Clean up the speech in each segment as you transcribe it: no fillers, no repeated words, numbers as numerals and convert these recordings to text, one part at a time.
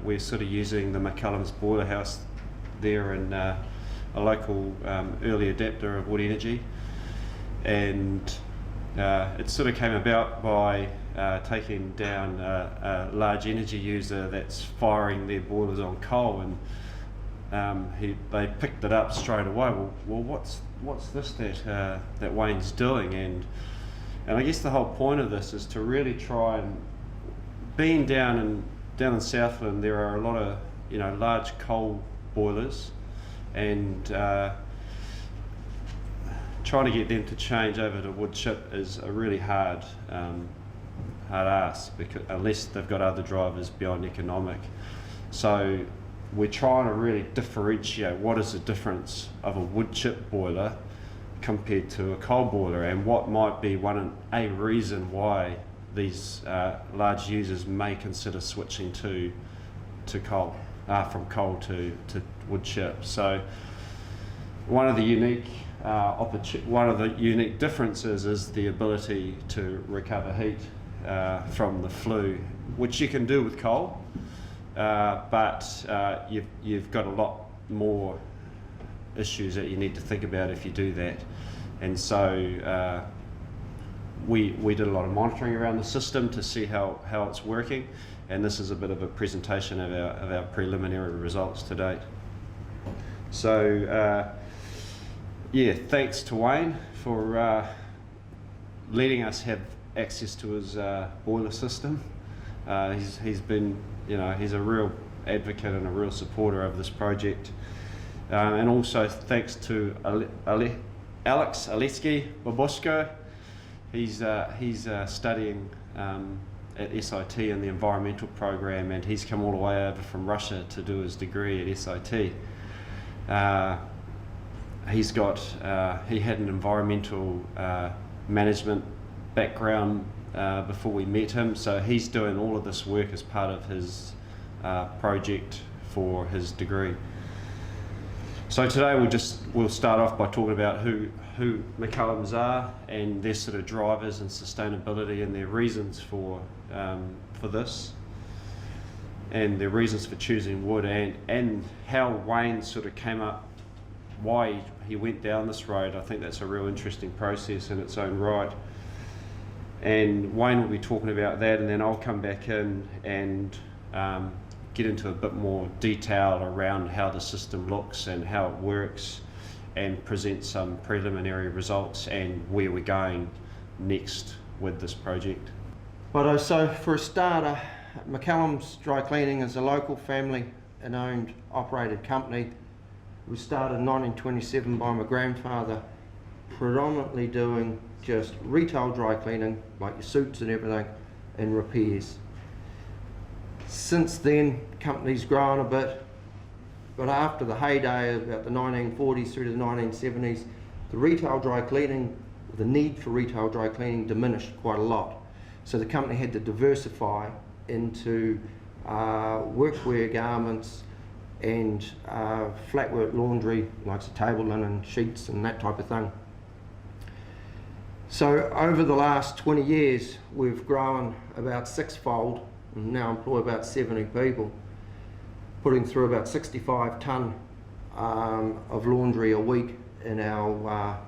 we're sort of using the McCullum's boiler house there in a local early adapter of Wood Energy, and it sort of came about by taking down a large energy user that's firing their boilers on coal, and they picked it up straight away. Well, what's this that Wayne's doing? And I guess the whole point of this is to really try and, being down in Southland, there are a lot of large coal boilers, and trying to get them to change over to wood chip is a really hard ask, because unless they've got other drivers beyond economic. So we're trying to really differentiate what is the difference of a wood chip boiler compared to a coal boiler, and what might be a reason why these large users may consider switching to coal, from coal to wood chip. So one of the unique differences is the ability to recover heat from the flue, which you can do with coal, but you've got a lot more issues that you need to think about if you do that. And so we did a lot of monitoring around the system to see how it's working, and this is a bit of a presentation of our preliminary results to date. So yeah, thanks to Wayne for letting us have access to his boiler system. He's been, he's a real advocate and a real supporter of this project. And also thanks to Alex Aleski-Babosko. He's studying at SIT in the environmental program, and he's come all the way over from Russia to do his degree at SIT. He had an environmental management background before we met him, so he's doing all of this work as part of his project for his degree. So today we'll start off by talking about who McCullum's are and their sort of drivers and sustainability and their reasons for this, and their reasons for choosing wood, and how Wayne sort of came up, why he went down this road. I think that's a real interesting process in its own right. And Wayne will be talking about that, and then I'll come back in and get into a bit more detail around how the system looks and how it works, and present some preliminary results and where we're going next with this project. Righto, so for a starter, McCullum's Dry Cleaning is a local family and owned operated company. It was started in 1927 by my grandfather, predominantly doing just retail dry cleaning, like your suits and everything, and repairs. Since then, company's grown a bit, but after the heyday of about the 1940s through to the 1970s, the retail dry cleaning, the need for retail dry cleaning diminished quite a lot. So the company had to diversify into workwear garments and flatwork laundry, like the table linen, sheets and that type of thing. So over the last 20 years, we've grown about sixfold and now employ about 70 people, putting through about 65 tonne of laundry a week in our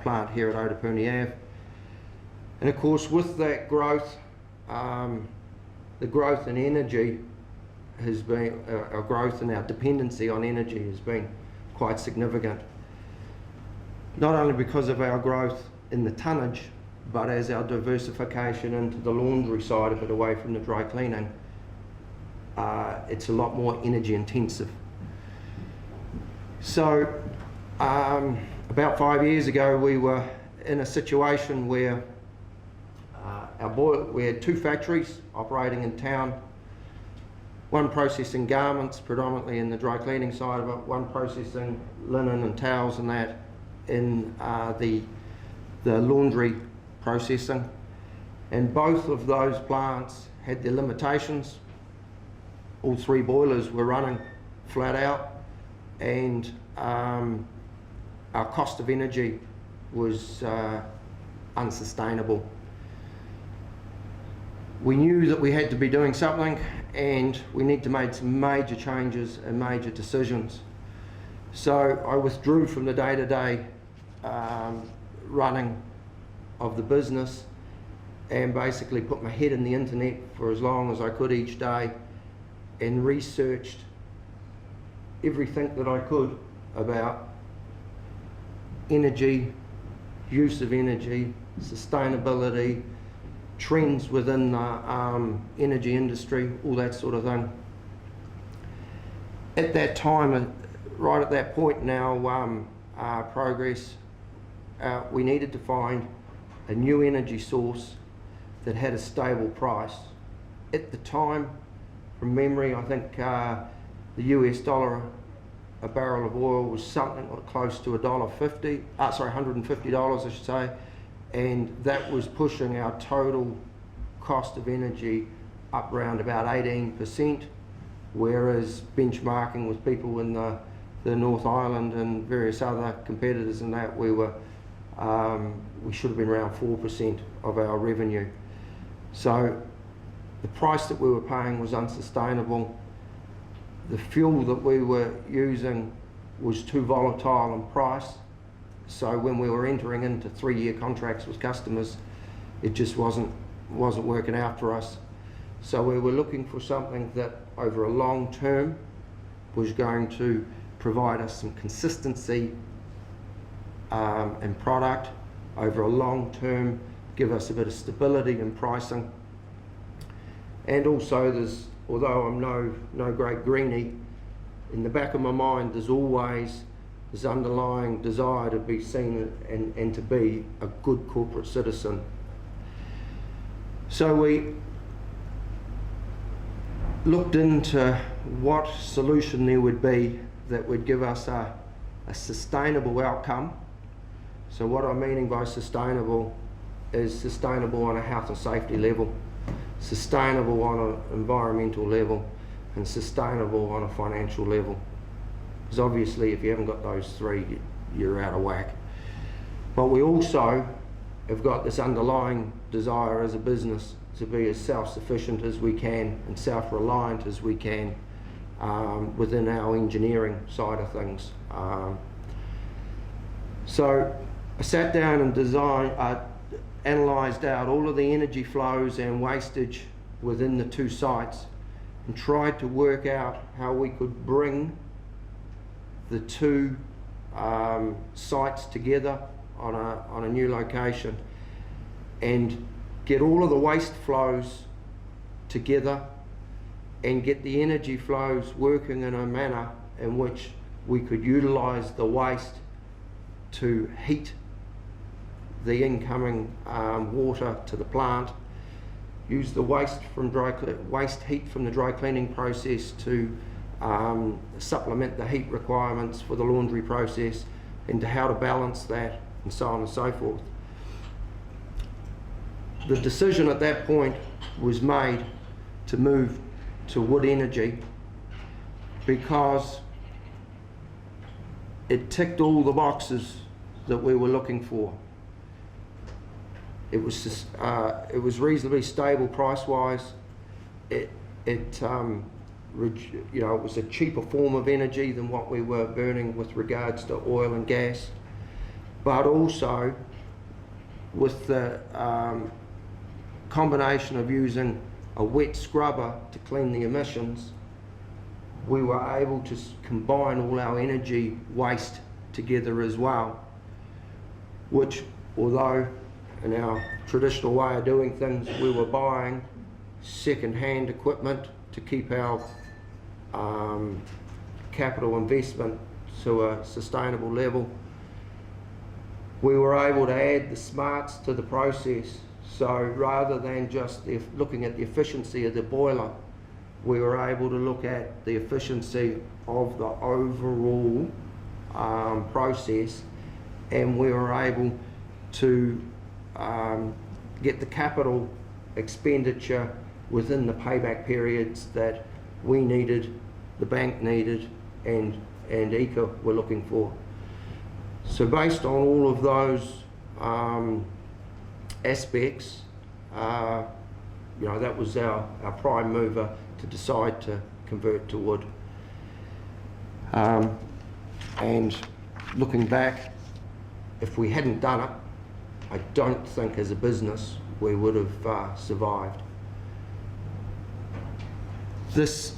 plant here at Otapuni Ave. And of course, with that growth, the growth in energy has been, our growth and our dependency on energy has been quite significant. Not only because of our growth in the tonnage, but as our diversification into the laundry side of it, away from the dry cleaning, it's a lot more energy intensive. So about 5 years ago, we were in a situation where we had two factories operating in town, one processing garments predominantly in the dry cleaning side of it, one processing linen and towels and that in the laundry processing, and both of those plants had their limitations. All three boilers were running flat out, and our cost of energy was unsustainable. we knew that we had to be doing something, and we need to make some major changes and major decisions. So I withdrew from the day-to-day running of the business and basically put my head in the internet for as long as I could each day and researched everything that I could about energy, use of energy, sustainability, trends within the energy industry, all that sort of thing. At that time, right at that point in our progress, we needed to find a new energy source that had a stable price. At the time, from memory, I think the US dollar a barrel of oil was something close to $1.50, $150 I should say, and that was pushing our total cost of energy up around about 18%, whereas benchmarking with people in the North Island and various other competitors in that, we should have been around 4% of our revenue. So the price that we were paying was unsustainable. The fuel that we were using was too volatile in price. So when we were entering into 3-year contracts with customers, it just wasn't working out for us. So we were looking for something that over a long term was going to provide us some consistency in product, over a long term give us a bit of stability in pricing. And also although I'm no great greenie, in the back of my mind there's always this underlying desire to be seen and to be a good corporate citizen. So we looked into what solution there would be that would give us a sustainable outcome. So what I'm meaning by sustainable is sustainable on a health and safety level, sustainable on an environmental level, and sustainable on a financial level. Because obviously if you haven't got those three, you're out of whack. But we also have got this underlying desire as a business to be as self-sufficient as we can and self-reliant as we can within our engineering side of things. So I sat down and analysed out all of the energy flows and wastage within the two sites and tried to work out how we could bring the two sites together on a new location and get all of the waste flows together and get the energy flows working in a manner in which we could utilise the waste to heat the incoming water to the plant, use the waste heat from the dry cleaning process to supplement the heat requirements for the laundry process, and to how to balance that, and so on and so forth. The decision at that point was made to move to wood energy because it ticked all the boxes that we were looking for. It was reasonably stable price-wise. It was a cheaper form of energy than what we were burning with regards to oil and gas, but also with the combination of using a wet scrubber to clean the emissions, we were able to combine all our energy waste together as well, which, although in our traditional way of doing things we were buying second-hand equipment to keep our capital investment to a sustainable level, we were able to add the smarts to the process. So rather than just looking at the efficiency of the boiler, we were able to look at the efficiency of the overall process, and we were able to get the capital expenditure within the payback periods that we needed, the bank needed, and ECA were looking for. So based on all of those aspects, you know, that was our prime mover to decide to convert to wood. And looking back, if we hadn't done it, I don't think as a business we would have survived. This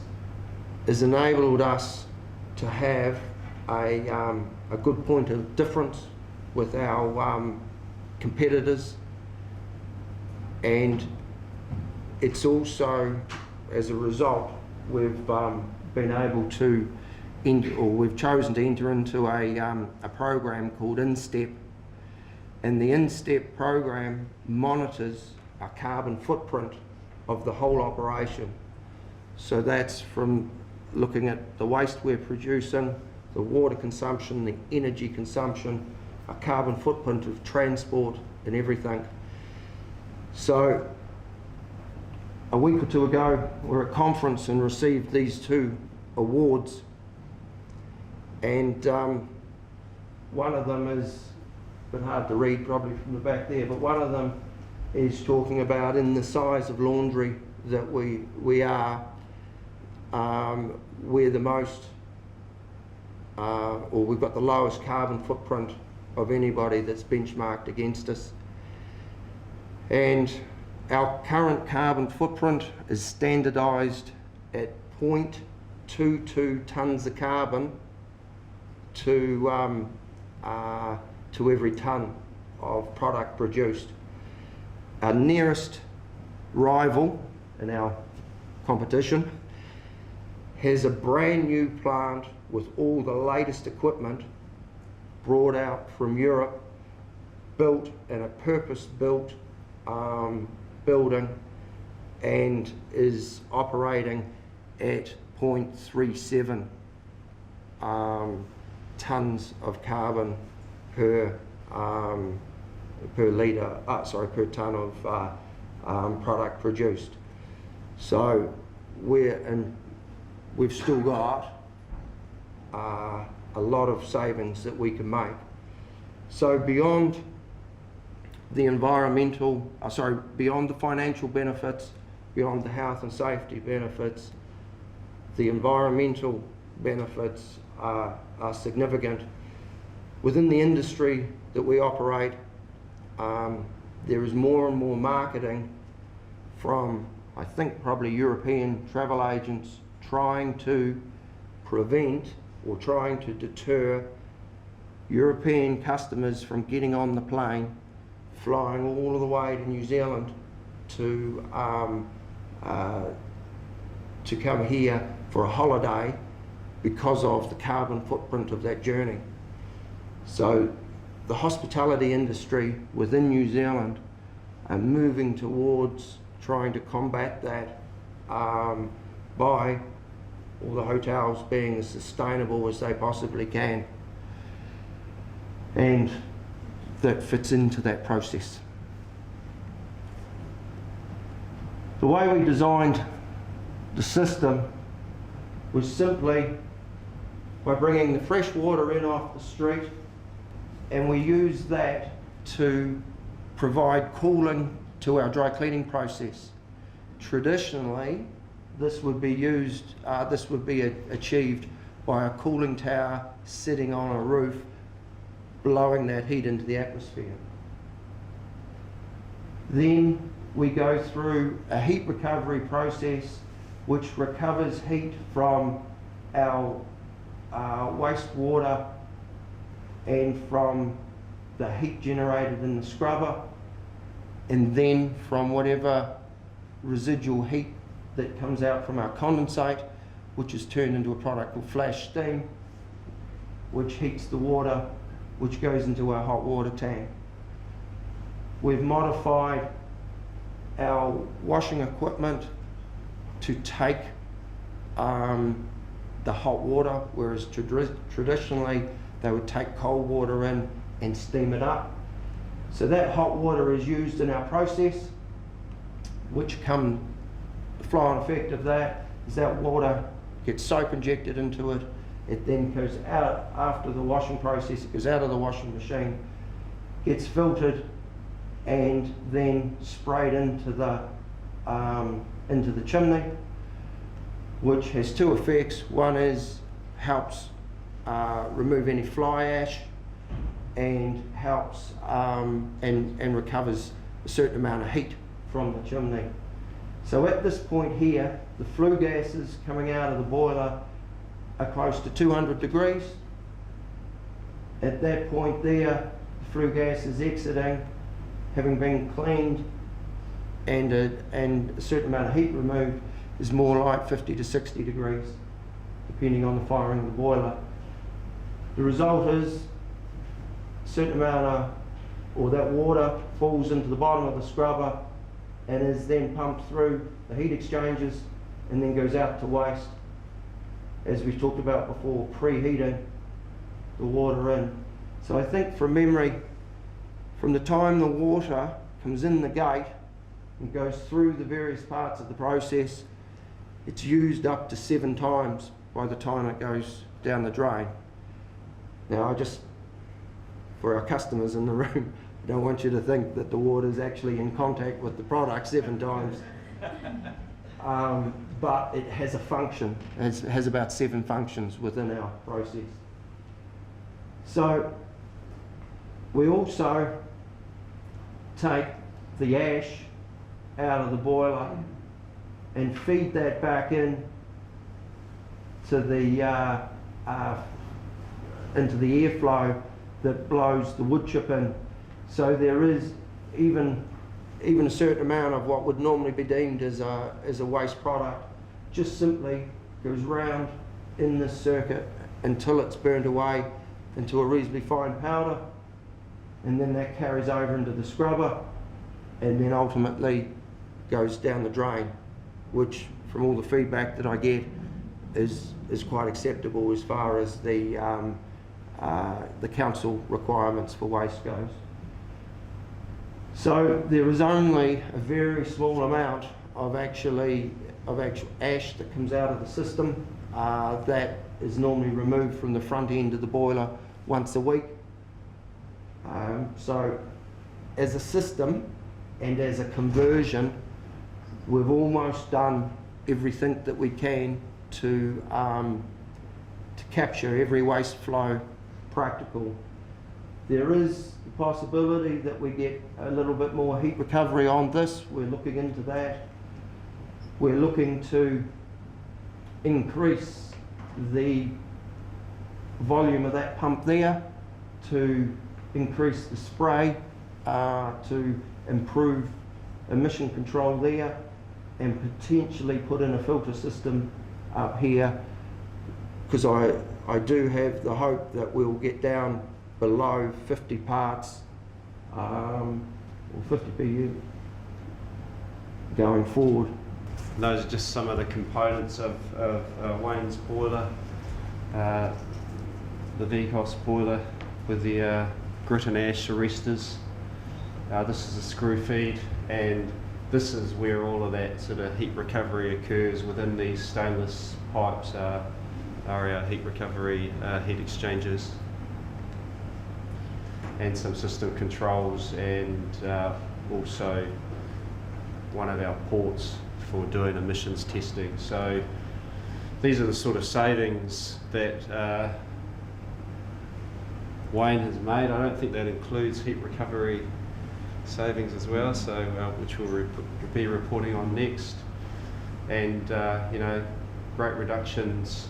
has enabled us to have a good point of difference with our competitors, and it's also, as a result, we've been able to we've chosen to enter into a program called InStep, and the InStep program monitors our carbon footprint of the whole operation. So that's from looking at the waste we're producing, the water consumption, the energy consumption, our carbon footprint of transport and everything. So a week or two ago we were at a conference and received these 2 awards, and one of them is a bit hard to read probably from the back there, but one of them is talking about in the size of laundry that we are, we're the most, or we've got the lowest carbon footprint of anybody that's benchmarked against us. And our current carbon footprint is standardised at 0.22 tonnes of carbon to every tonne of product produced. Our nearest rival in our competition has a brand new plant with all the latest equipment brought out from Europe, built in a purpose-built building, and is operating at 0.37 tonnes of carbon per litre, per tonne of product produced. So we've still got a lot of savings that we can make. So beyond the environmental, beyond the financial benefits, beyond the health and safety benefits, the environmental benefits are significant. Within the industry that we operate, there is more and more marketing from, I think, probably European travel agents trying to prevent or trying to deter European customers from getting on the plane, flying all the way to New Zealand to come here for a holiday because of the carbon footprint of that journey. So the hospitality industry within New Zealand are moving towards trying to combat that by all the hotels being as sustainable as they possibly can. And that fits into that process. The way we designed the system was simply by bringing the fresh water in off the street, and we used that to provide cooling to our dry cleaning process. Traditionally, this would be achieved by a cooling tower sitting on a roof, blowing that heat into the atmosphere. Then we go through a heat recovery process which recovers heat from our wastewater and from the heat generated in the scrubber, and then from whatever residual heat that comes out from our condensate, which is turned into a product called flash steam, which heats the water, which goes into our hot water tank. We've modified our washing equipment to take the hot water, whereas traditionally they would take cold water in and steam it up. So that hot water is used in our process, which the flow-on effect of that is that water gets soap injected into it. It then goes out after the washing process, it goes out of the washing machine, gets filtered, and then sprayed into the into the chimney, which has two effects. One is helps remove any fly ash, and helps and recovers a certain amount of heat from the chimney. So at this point here, the flue gases coming out of the boiler are close to 200 degrees. At that point there, the flue gas is exiting, having been cleaned, and a certain amount of heat removed is more like 50 to 60 degrees, depending on the firing of the boiler. The result is a certain amount of, or that water falls into the bottom of the scrubber and is then pumped through the heat exchangers and then goes out to waste. As we talked about before, preheating the water in. So I think from memory, from the time the water comes in the gate and goes through the various parts of the process, it's used up to 7 times by the time it goes down the drain. Now, for our customers in the room, I don't want you to think that the water is actually in contact with the product 7 times. But it has a function. It has about 7 functions within our process. So we also take the ash out of the boiler and feed that back in to the into the airflow that blows the wood chip in. So there is even a certain amount of what would normally be deemed as a waste product just simply goes round in this circuit until it's burned away into a reasonably fine powder, and then that carries over into the scrubber and then ultimately goes down the drain, which from all the feedback that I get is quite acceptable as far as the council requirements for waste goes. So there is only a very small amount of actual ash that comes out of the system that is normally removed from the front end of the boiler once a week. So as a system and as a conversion, we've almost done everything that we can to capture every waste flow practical. There is the possibility that we get a little bit more heat recovery on this. We're looking into that. We're looking to increase the volume of that pump there, to increase the spray, to improve emission control there, and potentially put in a filter system up here, because I do have the hope that we'll get down below 50 parts or 50 PU going forward. Those are just some of the components of Wayne's boiler, the VCOS boiler with the grit and ash arresters. This is a screw feed, and this is where all of that sort of heat recovery occurs. Within these stainless pipes are our heat recovery heat exchangers, and some system controls, and also one of our ports for doing emissions testing. So these are the sort of savings that Wayne has made. I don't think that includes heat recovery savings as well, so which we'll be reporting on next, and you know, great reductions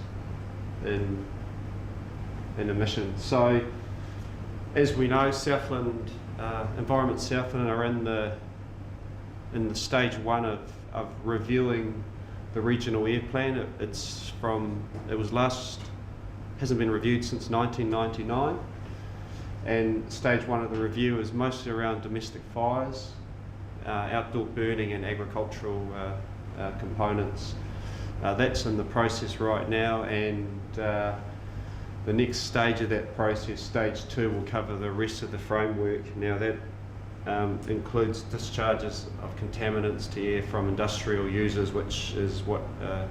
in emissions. So as we know, Southland Environment Southland are in the stage 1 of reviewing the regional air plan. Hasn't been reviewed since 1999, and stage 1 of the review is mostly around domestic fires, outdoor burning and agricultural components. That's in the process right now, and the next stage of that process, stage 2, will cover the rest of the framework. Now that includes discharges of contaminants to air from industrial users, which is what I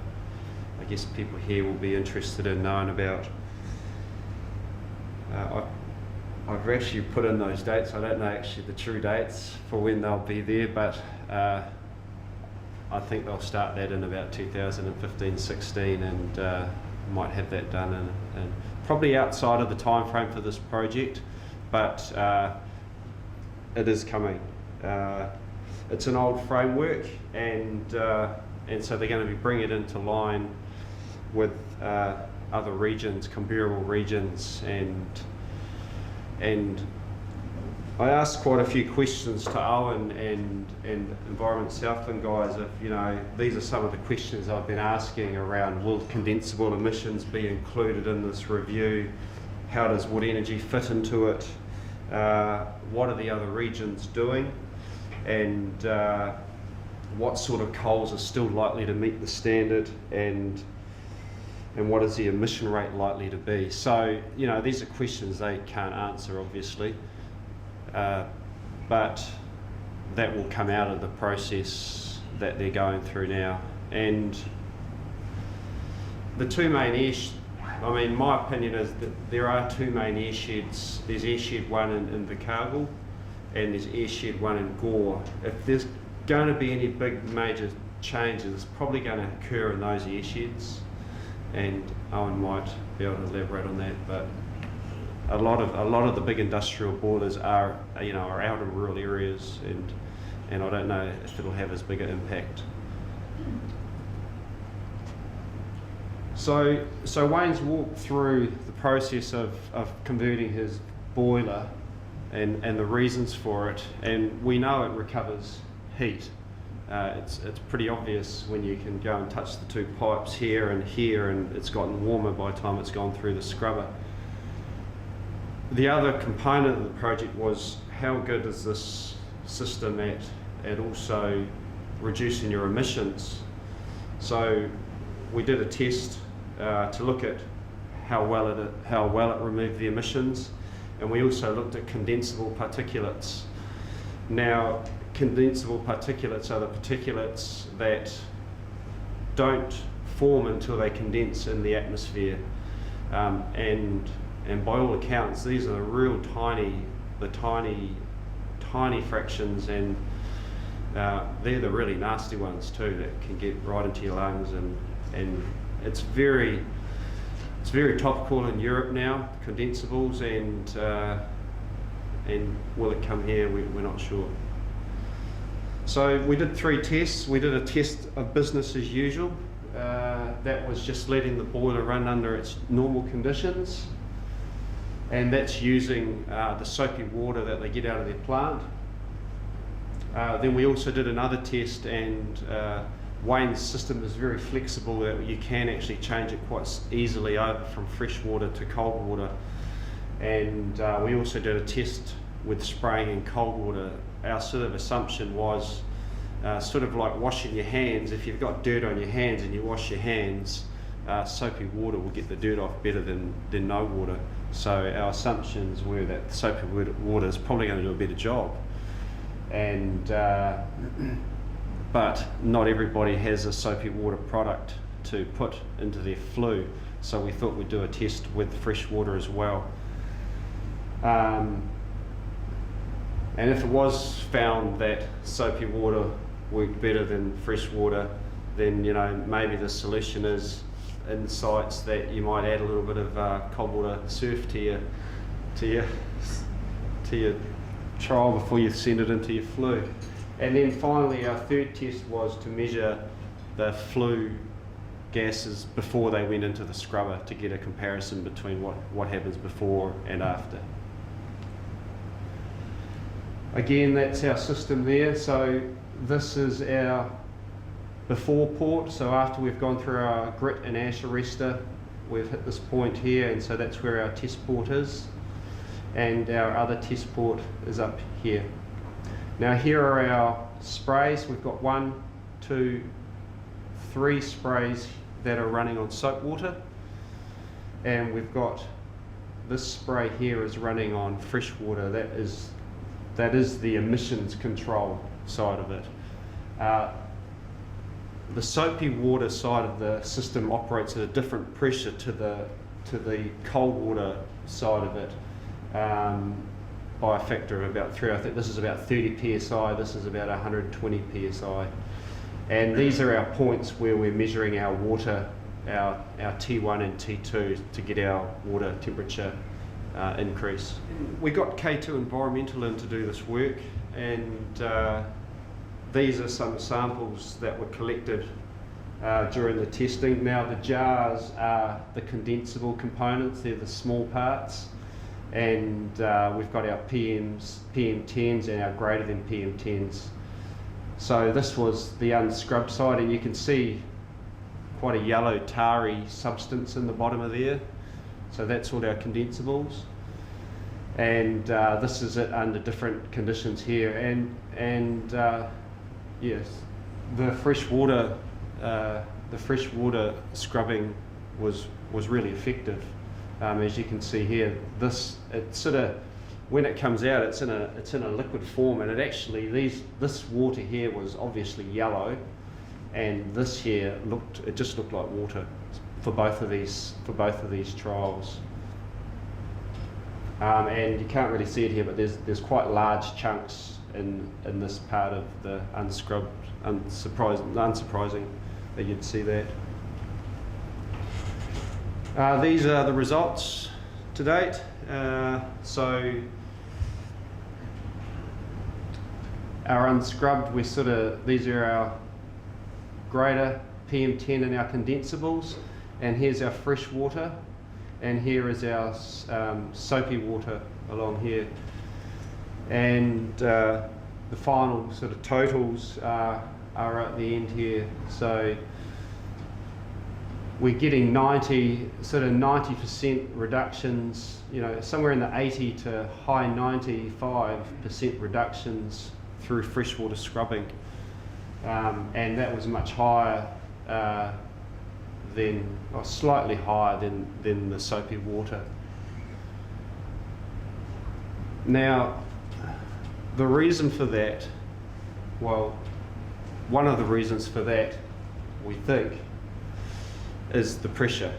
guess people here will be interested in knowing about. I've actually put in those dates. I don't know actually the true dates for when they'll be there, but I think they'll start that in about 2015-16 and might have that done in probably outside of the time frame for this project, but it is coming. It's an old framework, and so they're going to be bringing it into line with other regions, comparable regions, and I asked quite a few questions to Owen and Environment Southland guys. If these are some of the questions I've been asking around: will condensable emissions be included in this review? How does Wood Energy fit into it? What are the other regions doing? And what sort of coals are still likely to meet the standard? And what is the emission rate likely to be? So these are questions they can't answer, obviously. But that will come out of the process that they're going through now. And the two main my opinion is that there are two main airsheds. There's airshed 1 in Invercargill, and there's airshed 1 in Gore. If there's going to be any big major changes, it's probably going to occur in those airsheds, and Owen might be able to elaborate on that. But a lot of the big industrial boilers are out in rural areas, and I don't know if it'll have as big an impact. So Wayne's walked through the process of converting his boiler and the reasons for it, and we know it recovers heat. It's pretty obvious when you can go and touch the two pipes here, and it's gotten warmer by the time it's gone through the scrubber. The other component of the project was how good is this system at also reducing your emissions. So we did a test to look at how well it removed the emissions, and we also looked at condensable particulates. Now, condensable particulates are the particulates that don't form until they condense in the atmosphere, and by all accounts, these are the real tiny fractions, and they're the really nasty ones too that can get right into your lungs, and it's very topical in Europe now, condensables, and will it come here? We're not sure. So we did 3 tests. We did a test of business as usual. That was just letting the boiler run under its normal conditions, and that's using the soapy water that they get out of their plant. Then we also did another test, and Wayne's system is very flexible, that you can actually change it quite easily over from fresh water to cold water. And we also did a test with spraying in cold water. Our sort of assumption was sort of like washing your hands. If you've got dirt on your hands and you wash your hands, soapy water will get the dirt off better than no water. So our assumptions were that soapy water is probably going to do a better job. And but not everybody has a soapy water product to put into their flue, so we thought we'd do a test with fresh water as well. And if it was found that soapy water worked better than fresh water, then maybe the solution is in sites that you might add a little bit of cold water surf to your trial before you send it into your flue. And then finally, our third test was to measure the flue gases before they went into the scrubber, to get a comparison between what happens before and after. Again, that's our system there. So this is our before port. So after we've gone through our grit and ash arrestor, we've hit this point here, and so that's where our test port is. And our other test port is up here. Now here are our sprays. We've got 1, 2, 3 sprays that are running on soap water, and we've got this spray here is running on fresh water. That is the emissions control side of it. The soapy water side of the system operates at a different pressure to the cold water side of it, by a factor of about 3. I think this is about 30 psi, this is about 120 psi. And these are our points where we're measuring our water, our T1 and T2 to get our water temperature increase. We got K2 Environmental in to do this work, and these are some samples that were collected during the testing. Now the jars are the condensable components, they're the small parts, and we've got our PMs, PM10s and our greater than PM10s. So this was the unscrubbed side, and you can see quite a yellow tarry substance in the bottom of there. So that's all our condensables. And this is it under different conditions here. And yes, the freshwater scrubbing was really effective. As you can see here, it sort of, when it comes out, it's in a liquid form, and this water here was obviously yellow, and this here just looked like water for both of these trials. And you can't really see it here, but there's quite large chunks in this part of the unscrubbed. Unsurprising that you'd see that. These are the results to date. So our unscrubbed, these are our greater PM10 and our condensables, and here's our fresh water, and here is our soapy water along here. And the final sort of totals are at the end here. So we're getting 90% reductions, somewhere in the 80 to high 95% reductions through freshwater scrubbing, and that was much higher or slightly higher than the soapy water. Now, the reason for that, one of the reasons for that, we think, is the pressure.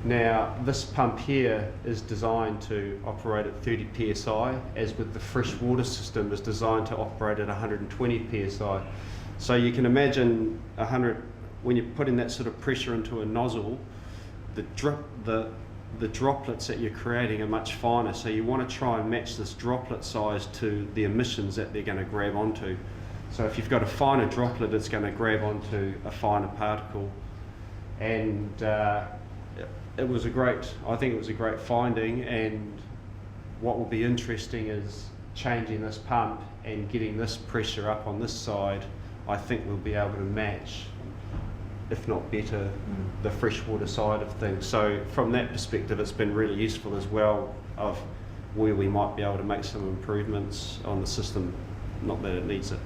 Now, this pump here is designed to operate at 30 psi, as with the freshwater system is designed to operate at 120 psi. So you can imagine when you're putting that sort of pressure into a nozzle, the droplets that you're creating are much finer. So you want to try and match this droplet size to the emissions that they're going to grab onto. So if you've got a finer droplet, it's going to grab onto a finer particle. And I think it was a great finding, and what will be interesting is changing this pump and getting this pressure up on this side. I think we'll be able to match, if not better, the freshwater side of things. So from that perspective, it's been really useful as well, of where we might be able to make some improvements on the system, not that it needs it.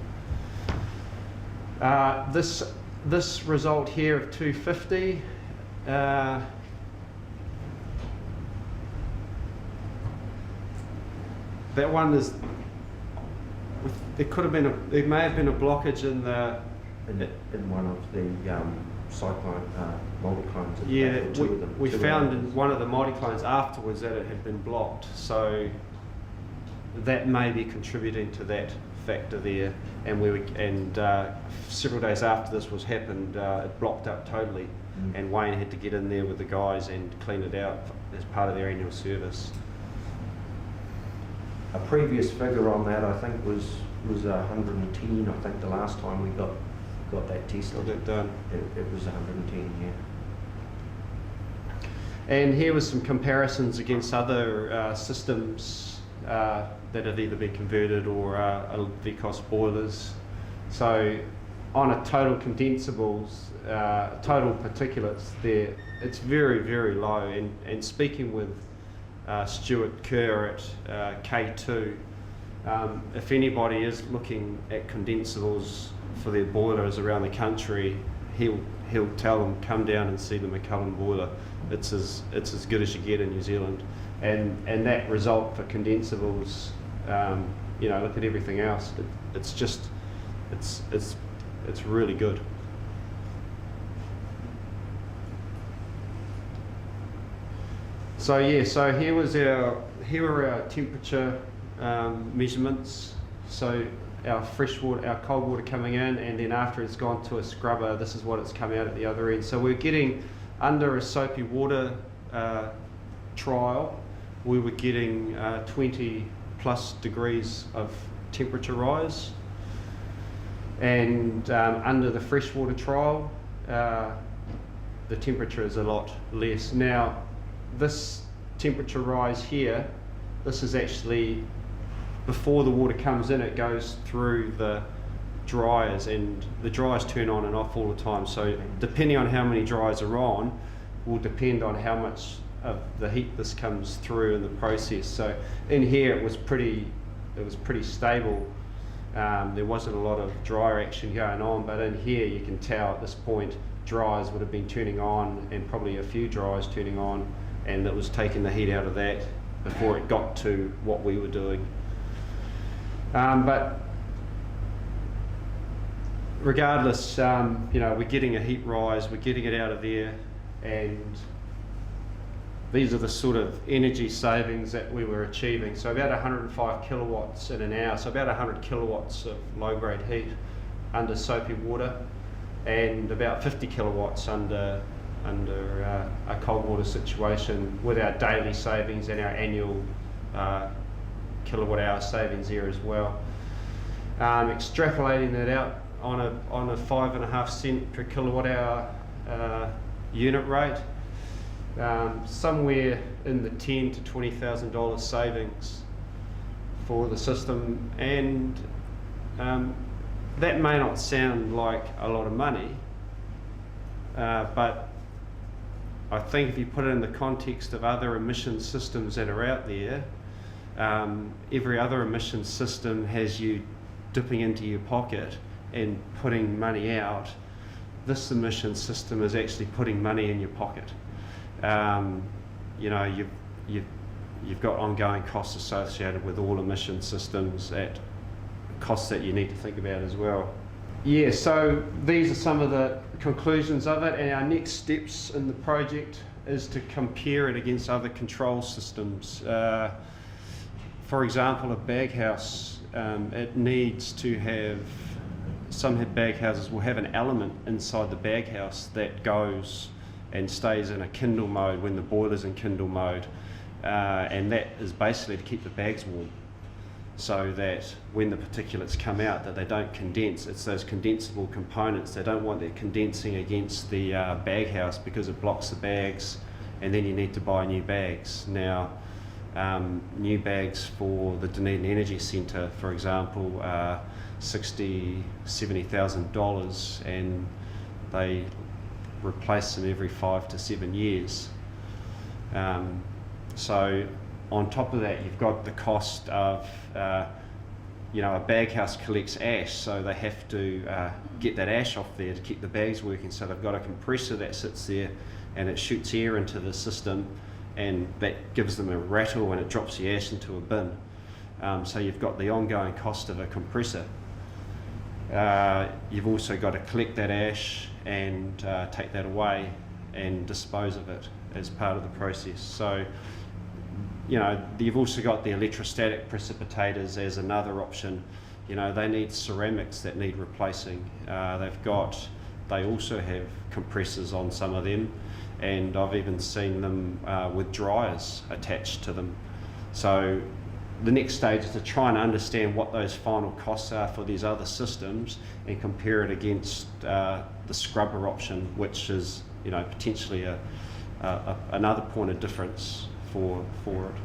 This result here of 250, that one is, there may have been a blockage in one of the cyclone multiclones. Yeah, we found in one of the multiclones afterwards that it had been blocked, so that may be contributing to that factor there. And several days after this was happened, it blocked up totally, and Wayne had to get in there with the guys and clean it out as part of their annual service. A previous figure on that, I think, was 110. I think the last time we got that tested, Got that done. It was 110, yeah. And here was some comparisons against other systems that have either been converted or VCOS boilers. So on a total condensables, total particulates there, it's very, very low. And speaking with Stuart Kerr at K2, if anybody is looking at condensables for their boilers around the country, he'll tell them, come down and see the McCullum boiler. It's as good as you get in New Zealand, and that result for condensables, look at everything else. It's really good. So here were our temperature measurements. So our fresh water, our cold water coming in, and then after it's gone to a scrubber, this is what it's come out at the other end. So we're getting, under a soapy water trial, we were getting 20 plus degrees of temperature rise, and under the freshwater trial, the temperature is a lot less. Now, this temperature rise here, this is actually before the water comes in. It goes through the dryers, and the dryers turn on and off all the time. So depending on how many dryers are on, will depend on how much of the heat this comes through in the process. So in here it was pretty stable. There wasn't a lot of dryer action going on, but in here you can tell at this point dryers would have been turning on, and probably a few dryers turning on, and it was taking the heat out of that before it got to what we were doing. But regardless, you know, we're getting a heat rise, we're getting it out of there, and these are the sort of energy savings that we were achieving. So about 105 kilowatts in an hour, so about 100 kilowatts of low-grade heat under soapy water, and about 50 kilowatts under a cold water situation, with our daily savings and our annual kilowatt hour savings there as well. Extrapolating that out on a 5.5 cent per kilowatt hour unit rate, somewhere in the $10,000 to $20,000 savings for the system. And that may not sound like a lot of money, but I think if you put it in the context of other emission systems that are out there, every other emission system has you dipping into your pocket and putting money out. This emission system is actually putting money in your pocket. You know, you've got ongoing costs associated with all emission systems, at costs that you need to think about as well. Yeah, so these are some of the conclusions of it, and our next steps in the project is to compare it against other control systems. For example, a baghouse, it needs to have, some baghouses will have an element inside the baghouse that goes and stays in a Kindle mode when the boiler's in Kindle mode, and that is basically to keep the bags warm, so that when the particulates come out, that they don't condense. It's those condensable components. They don't want that condensing against the baghouse, because it blocks the bags, and then you need to buy new bags. Now, new bags for the Dunedin Energy Centre, for example, are $60,000, $70,000, and they replace them every 5 to 7 years. So on top of that, you've got the cost of, you know, a baghouse collects ash, so they have to get that ash off there to keep the bags working. So they've got a compressor that sits there, and it shoots air into the system, and that gives them a rattle, and it drops the ash into a bin. So you've got the ongoing cost of a compressor. You've also got to collect that ash and take that away and dispose of it as part of the process. So, you know, you've also got the electrostatic precipitators as another option. You know, they need ceramics that need replacing. They also have compressors on some of them, and I've even seen them with dryers attached to them. So the next stage is to try and understand what those final costs are for these other systems, and compare it against the scrubber option, which is, you know, potentially another point of difference for it.